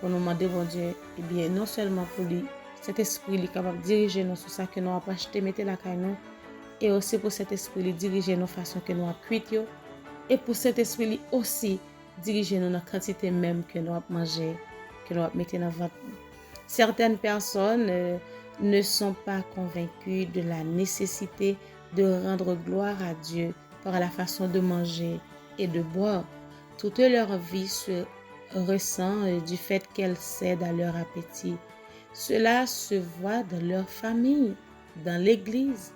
[SPEAKER 3] pour nous demander bon Dieu. Eh bien, non seulement pour lui, cet esprit est capable de diriger nous sur ça que nous avons acheté, mettre la caille, et aussi pour cet esprit de diriger nos façons que nous avons cuites, et pour cet esprit aussi diriger nous dans la quantité même que nous avons mangé, que nous avons mis dans notre ventre. Certaines personnes ne sont pas convaincus de la nécessité de rendre gloire à Dieu par la façon de manger et de boire. Toute leur vie se ressent du fait qu'elles cèdent à leur appétit. Cela se voit dans leur famille, dans l'église,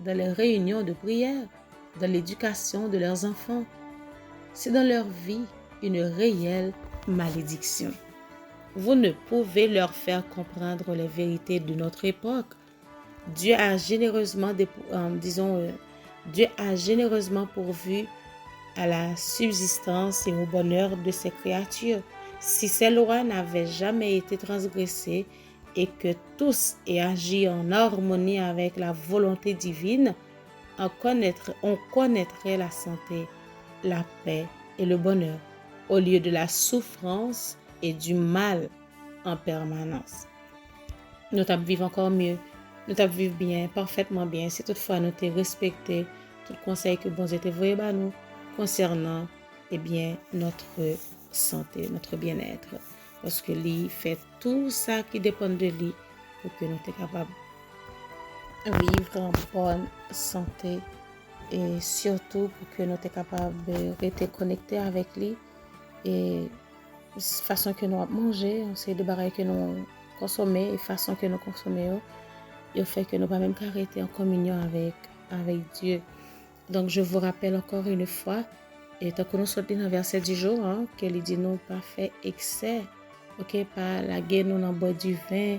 [SPEAKER 3] dans les réunions de prière, dans l'éducation de leurs enfants. C'est dans leur vie une réelle malédiction. Vous ne pouvez leur faire comprendre les vérités de notre époque. Dieu a généreusement, Dieu a généreusement pourvu à la subsistance et au bonheur de ses créatures. Si ces lois n'avaient jamais été transgressées et que tous aient agi en harmonie avec la volonté divine, on connaîtrait la santé, la paix et le bonheur, au lieu de la souffrance et du mal en permanence. Nous t'avons vivre encore mieux, nous t'avons vivre bien, parfaitement bien, si toutefois nous t'avons respecté tout conseil que bon Dieu t'a envoyé à nous concernant notre santé, notre bien-être. Parce que lui fait tout ça qui dépend de lui pour que nous soyons capables de vivre en bonne santé et surtout pour que nous soyons capables de rester connectés avec lui et façon que nous manger, on sait de barrer que nous consommer et façon que nous consommons, il fait que nous pas même arrêter en communion avec Dieu. Donc je vous rappelle encore une fois, et tant que nous sommes dans le verset du jour, qu'il dit non pas fait excès, ok, pas la guerre nous en boire du vin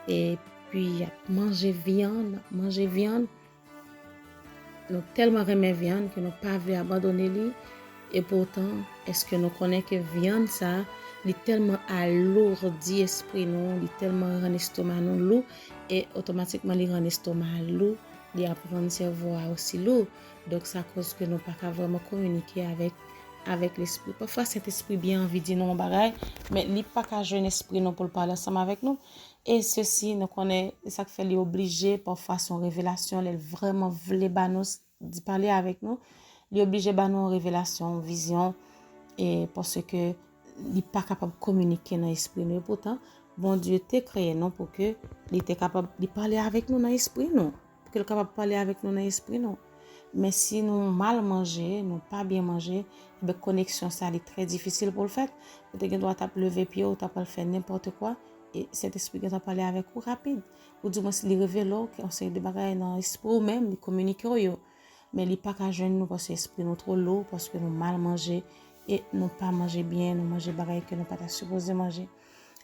[SPEAKER 3] et puis manger viande, nous tellement aimer viande que nous pas voulu abandonner lui et pourtant est-ce que nous connaissons que viande ça il tellement alourdi esprit nous, il tellement rend estomac nous lourd et automatiquement il rend estomac lourd, il apprend cerveau aussi lourd. Donc ça cause que nous pas vraiment communiquer avec l'esprit. Parfois cet esprit bien envie de dire non bagaille, mais il pas qu'à jeune esprit non pour parler ensemble avec nous. Et ceci nous connaît ça fait les obligé parfois son révélation, elle vraiment voulait nous de parler avec nous, il obligé nous révélation, vision et parce que il pas capable de communiquer dans l'esprit nous. Pourtant bon Dieu t'a créé non pour que il était capable de parler avec nous dans l'esprit non, pour qu'il capable de parler avec nous dans l'esprit non. Mais si nous mal manger, nous pas bien manger, la connexion ça est très difficile pour le faire. Peut-être doit taper lever pied ou pas le faire n'importe quoi et cet esprit qui t'a parlé avec vous rapide. Ou du moins s'il révèle qu'on sait de bagaille dans l'esprit ou même il communique yo. Mais il pas qu'à jeune nous parce que l'esprit nous trop lourd parce que nous mal manger et nous pas manger bien, nous manger bagaille que nous pas supposé manger.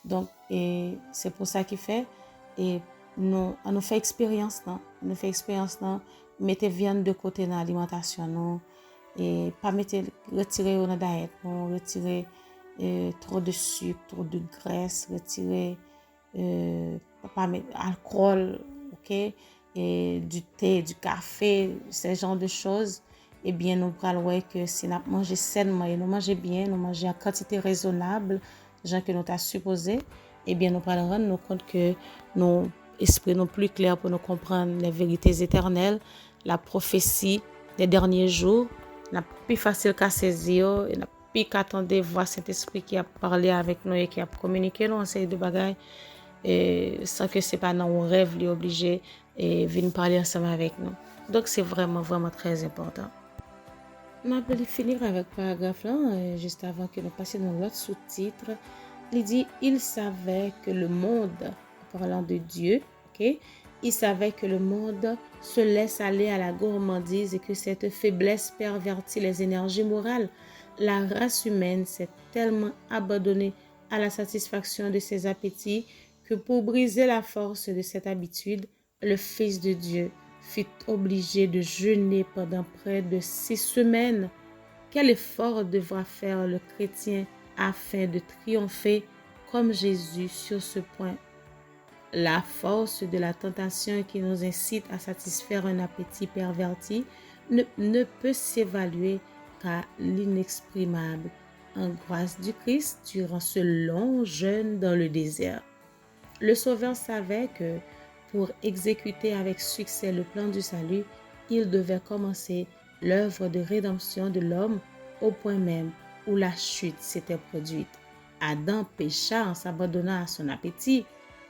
[SPEAKER 3] Donc et c'est pour ça qu'il fait et nous fait expérience non, mettez viande de côté dans l'alimentation non et pas retirer dans diète non, retirer trop de sucre, trop de graisse, retirer pas mettre alcool, OK, et du thé, du café, ce genre de choses. Eh bien nous prenons ouais que si nous manger sainement et nous manger bien, nous manger en quantité raisonnable, gens que nous t'a supposé, eh bien nous prenons rendre nous compte que nos esprits nous plus clairs pour nous comprendre les vérités éternelles, la prophétie des derniers jours, n'a plus facile qu'à saisir et n'a plus qu'attendre voir cet esprit qui a parlé avec nous et qui a communiqué nous en série de bagailles et sans que c'est pas dans un rêve lui obligé et venir parler ensemble avec nous. Donc c'est vraiment très important. On va finir avec le paragraphe là, juste avant que nous passions dans l'autre sous-titre. Il dit il savait que le monde, en parlant de Dieu, ok, il savait que le monde se laisse aller à la gourmandise et que cette faiblesse pervertit les énergies morales. La race humaine s'est tellement abandonnée à la satisfaction de ses appétits que pour briser la force de cette habitude, le Fils de Dieu fut obligé de jeûner pendant près de 6 semaines. Quel effort devra faire le chrétien afin de triompher comme Jésus sur ce point? La force de la tentation qui nous incite à satisfaire un appétit perverti ne peut s'évaluer qu'à l'inexprimable angoisse du Christ durant ce long jeûne dans le désert. Le Sauveur savait que pour exécuter avec succès le plan du salut, il devait commencer l'œuvre de rédemption de l'homme au point même où la chute s'était produite. Adam pécha en s'abandonnant à son appétit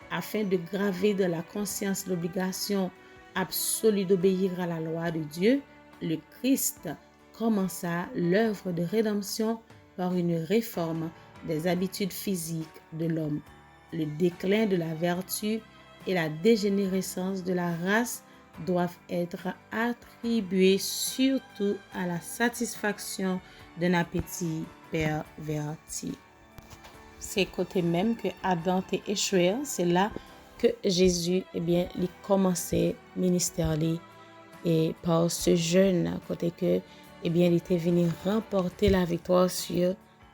[SPEAKER 3] afin de graver dans la conscience l'obligation absolue d'obéir à la loi de Dieu. Le Christ commença l'œuvre de rédemption par une réforme des habitudes physiques de l'homme. Le déclin de la vertu et la dégénérescence de la race doivent être attribués surtout à la satisfaction d'un appétit perverti. C'est côté même que Adam était échoué, c'est là que Jésus, il commençait ministère et par ce jeûne, côté que, il était venu remporter la victoire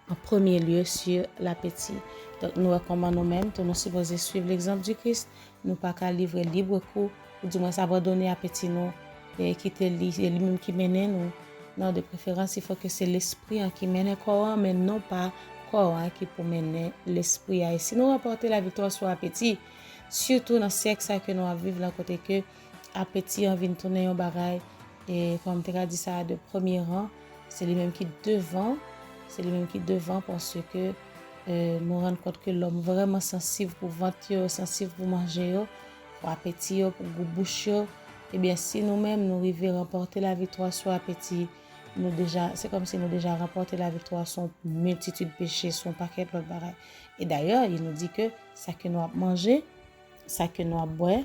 [SPEAKER 3] en premier lieu sur l'appétit. Donc, nous recommandons même, nous supposons suivre l'exemple du Christ, nous pas qu'à livrer libre cours, ou du moins abandonner l'appétit nous, et quitter lui-même qui mène nous. Non, de préférence, il faut que c'est l'esprit qui mène le corps, mais non pas le corps qui peut mener l'esprit. Et si nous remportons la victoire sur l'appétit, surtout dans le sexe que nous vivons, là, côté que l'appétit en vient tourner en bagaille, et comme tu as dit ça de premier rang, c'est lui-même qui devant, parce que nous rendons compte que l'homme vraiment sensible pour ventre, sensible pour manger, pour appétit, pour goût bouche. Eh bien, si nous-mêmes nous arrivons à remporter la victoire sur l'appétit, c'est comme si nous déjà remporté la victoire sur une multitude de péchés, sur un paquet de bagages. Et d'ailleurs, il nous dit que ça que nous avons mangé, ça que nous avons boire,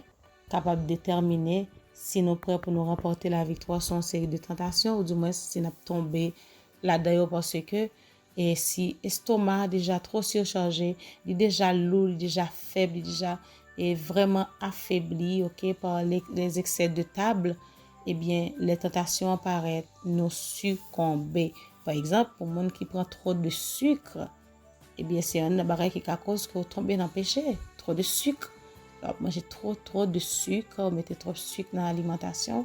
[SPEAKER 3] capable de déterminer si nous sommes prêts pour nous remporter la victoire sur une série de tentations, ou du moins si nous sommes tombés là-dedans parce que et si l'estomac déjà trop surchargé, il est déjà lourd, il est déjà faible, il est déjà vraiment affaibli, par les excès de table, eh bien, les tentations apparaissent, nous succomber. Par exemple, pour les gens qui prennent trop de sucre, eh bien, c'est un bagage qui cause qu'on tombe dans le péché. Trop de sucre. Alors, manger trop de sucre, mettez trop de sucre dans l'alimentation,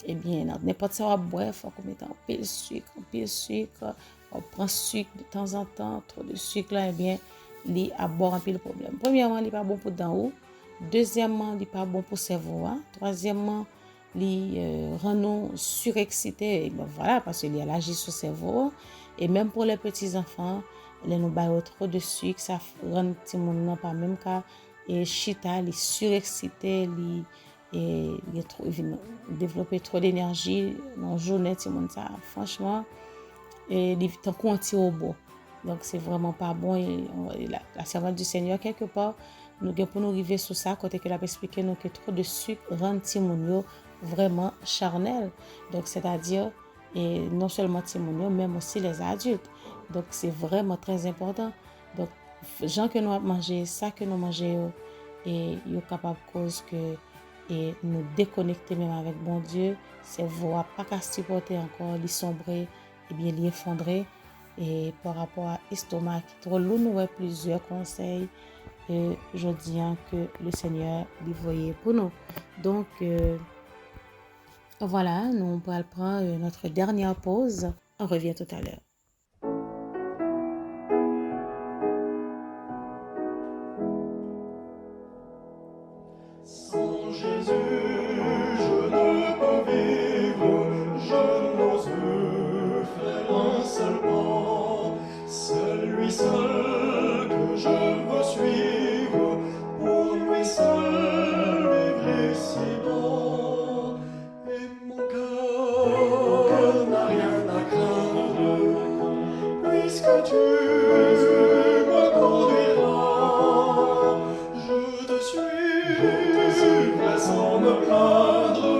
[SPEAKER 3] eh bien, n'importe ça, on va boire, il faut qu'on mette un pile de sucre, on prend sucre de temps en temps, trop de sucre là, eh bien, il a boire un pile de problème. Premièrement, il n'est pas bon pour d'en haut. Deuxièmement, il n'est pas bon pour le cerveau. Troisièmement, il rend nous surexcités. Ben voilà, parce qu'il y a l'agit sur le cerveau. Et même pour les petits-enfants, les nous baillons trop de sucre, ça rend les petits gens pas même cas. Et chita, il est surexcité, il développe trop d'énergie dans la journée, ça, franchement, et il est un anti-robot. Donc, c'est vraiment pas bon. Et la servante du Seigneur, quelque part, nous pour nous arriver sur ça, côté que l'a expliqué nous que trop de sucre rend Timonio vraiment charnel. Donc, c'est-à-dire, et non seulement Timonio, même aussi les adultes. Donc, c'est vraiment très important. Donc, gens que nous avons mangé, ça que nous mangeons, et ils sont capables de cause que et nous déconnecter même avec bon Dieu, c'est voir pas qu'à supporter encore, les sombrer, et bien les effondrer. Et par rapport à l'estomac qui trop lourd, nous avons plusieurs conseils. Et je dis que le Seigneur les voyait pour nous. Donc, voilà, nous allons prendre notre dernière pause. On revient tout à l'heure.
[SPEAKER 2] Sans Jésus, je ne peux vivre, je n'ose faire un seul pas. C'est lui seul que je veux suivre, pour lui seul vivre ici-bas. Et mon cœur n'a rien à craindre, puisque tu me conduiras. Je te suis sans me plaindre,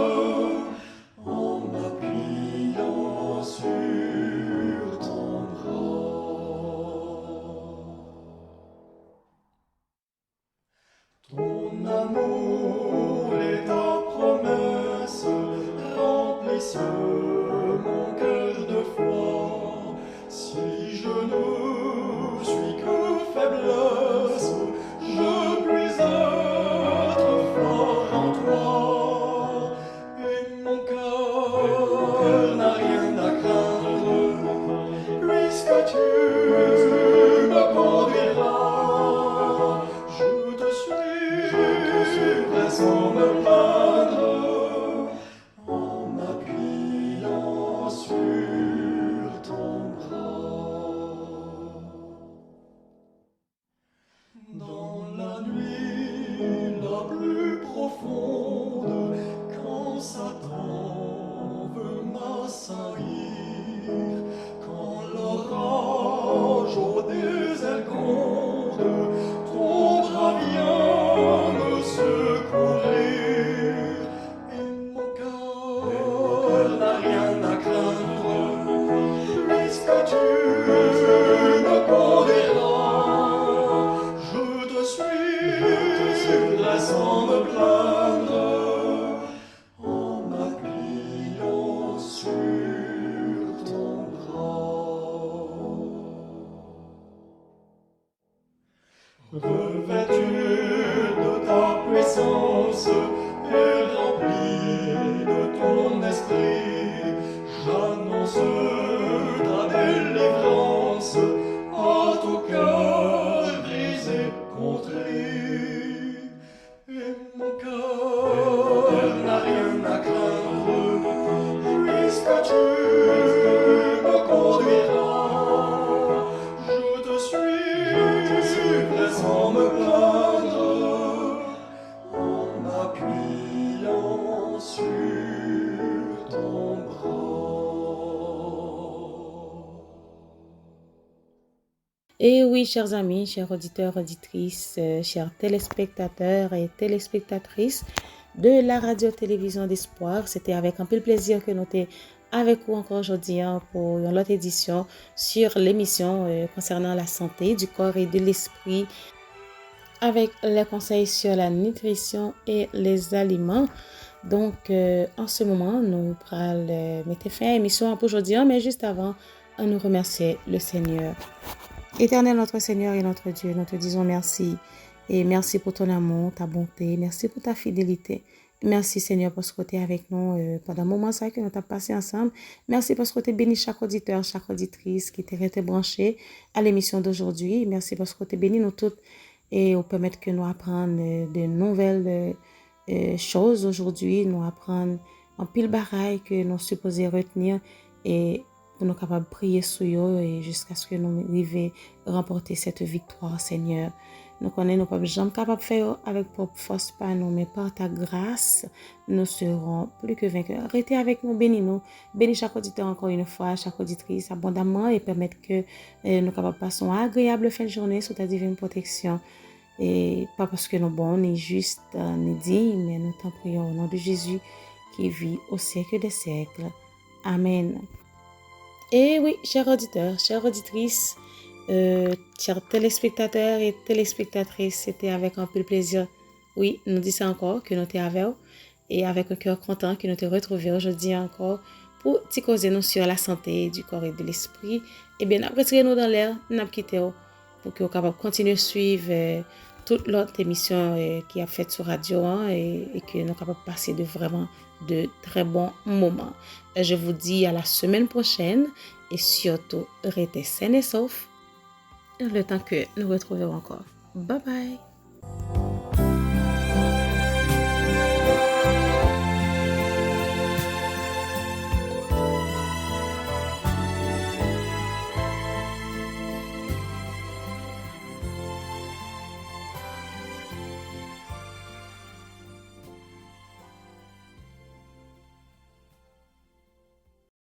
[SPEAKER 2] en m'appuyant sur ton bras. Ton amour et ta promesse remplissent mon cœur de foi. Si je ne suis que faiblesse, je puis être fort en toi. Et mon cœur n'a rien à craindre, puisque tu me conduiras. Je te suivrai sans me plaindre, en m'appuyant sur ton bras. Dans la nuit la plus profonde, quand Satan veut m'assaillir, sucre sans me plaindre, en m'appuyant sur ton bras. Revêtu de ta puissance et rempli de ton esprit, j'annonce ta délivrance à tout cœur brisé, contrit. Et mon cœur n'a rien à craindre, puisque tu me conduiras. Je te suivrai sans me plaindre, en m'appuyant sur ton bras.
[SPEAKER 3] Et oui, chers amis, chers auditeurs, auditrices, chers téléspectateurs et téléspectatrices de la radio-télévision d'Espoir, c'était avec un peu de plaisir que nous étions avec vous encore aujourd'hui pour une autre édition sur l'émission concernant la santé du corps et de l'esprit, avec les conseils sur la nutrition et les aliments. Donc, en ce moment, nous allons mettre fin à l'émission pour aujourd'hui, mais juste avant, on nous remercier le Seigneur. Éternel notre Seigneur et notre Dieu, nous te disons merci. Et merci pour ton amour, ta bonté, merci pour ta fidélité. Merci Seigneur parce que tu es avec nous pendant le moment ça que nous avons passé ensemble. Merci parce que tu bénis chaque auditeur, chaque auditrice qui était resté branché à l'émission d'aujourd'hui. Merci parce que tu bénis nous toutes et nous permettre que nous apprenions de nouvelles choses aujourd'hui. Nous apprendre en pile bagaille que nous supposons retenir et pour nous capables de prier sur eux et jusqu'à ce que nous arrivions à remporter cette victoire, Seigneur. Nous connaissons, nous ne sommes jamais capables de faire avec propre force par nous, mais par ta grâce, nous serons plus que vainqueurs. Restez avec nous, bénis-nous. Bénis chaque auditeur encore une fois, chaque auditrice abondamment et permettre que nous capables de passer une agréable fin de journée sous ta divine protection. Et pas parce que nous sommes bons, ni justes, ni dignes, mais nous t'en prions au nom de Jésus qui vit au siècle des siècles. Amen. Et oui, chers auditeurs, chères auditrices, chers téléspectateurs et téléspectatrices, c'était avec un peu de plaisir. Oui, nous disons encore que nous étions avec vous et avec un cœur content que nous te retrouvions aujourd'hui encore pour te causer nous sur la santé du corps et de l'esprit. Et bien, après, nous dans l'air, nous avons quitté pour que vous capable de continuer à suivre toute l'autre émission qui a fait sur radio et que nous capables de passer de très bons moments. Je vous dis à la semaine prochaine et surtout, restez sains et saufs le temps que nous retrouverons encore. Bye bye!